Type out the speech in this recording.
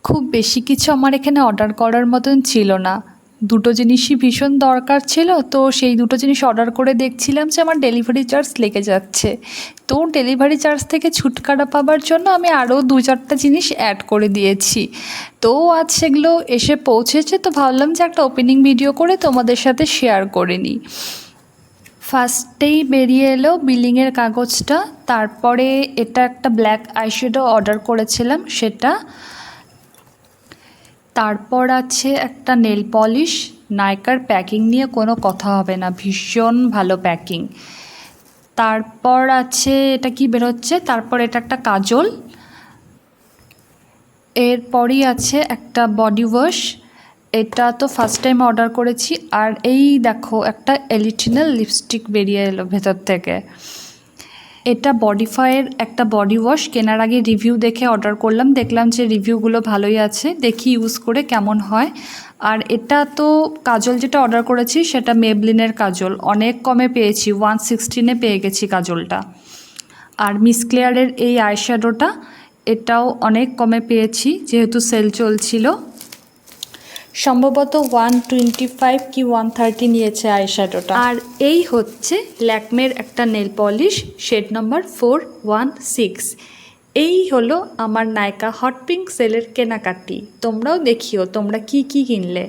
খুব বেশি কিছু আমার এখানে অর্ডার করার মতন ছিল না। দুটো জিনিসই ভীষণ দরকার ছিল, তো সেই দুটো জিনিস অর্ডার করে দেখছিলাম যে আমার ডেলিভারি চার্জ লেগে যাচ্ছে। তো ডেলিভারি চার্জ থেকে ছুটকারা পাবার জন্য আমি আরও 2-4টা জিনিস অ্যাড করে দিয়েছি। তো আজ সেগুলো এসে পৌঁছেছে, তো ভাবলাম যে একটা ওপেনিং ভিডিও করে তোমাদের সাথে শেয়ার করে নিই। ফার্স্টেই বেরিয়ে এলো বিলিংয়ের কাগজটা, তারপরে এটা একটা ব্ল্যাক আইশ্যাডো অর্ডার করেছিলাম সেটা, তারপর আছে একটা নেল পলিশ। নাইকার প্যাকিং নিয়ে কোনো কথা হবে না, ভীষণ ভালো প্যাকিং। তারপর আছে এটা কি বেরোচ্ছে, তারপর এটা একটা কাজল। এরপরই আছে একটা বডি ওয়াশ, এটা তো ফার্স্ট টাইম অর্ডার করেছি। আর এই দেখো একটা এলিটিনাল লিপস্টিক বেরিয়ে এলো ভেতর থেকে। এটা বডিফায়ের একটা বডি ওয়াশ, কেনার আগে রিভিউ দেখে অর্ডার করলাম, দেখলাম যে রিভিউগুলো ভালোই আছে, দেখি ইউজ করে কেমন হয়। আর এটা তো কাজল যেটা অর্ডার করেছি সেটা মেবলিনের কাজল, অনেক কমে পেয়েছি, 116-এ পেয়ে গেছি কাজলটা। আর মিস ক্লেয়ারের এই আইশ্যাডোটা, এটাও অনেক কমে পেয়েছি যেহেতু সেল চলছিল। সম্ভবত 125 কি 130 নিয়েছে আইশ্যাডোটা। আর এই হচ্ছে ল্যাকমের একটা নেল পলিশ, শেড নম্বর 416। এই হলো আমার নাইকা হট পিঙ্ক সেলের কেনাকাটি। তোমরাও দেখিও তোমরা কি কি কিনলে।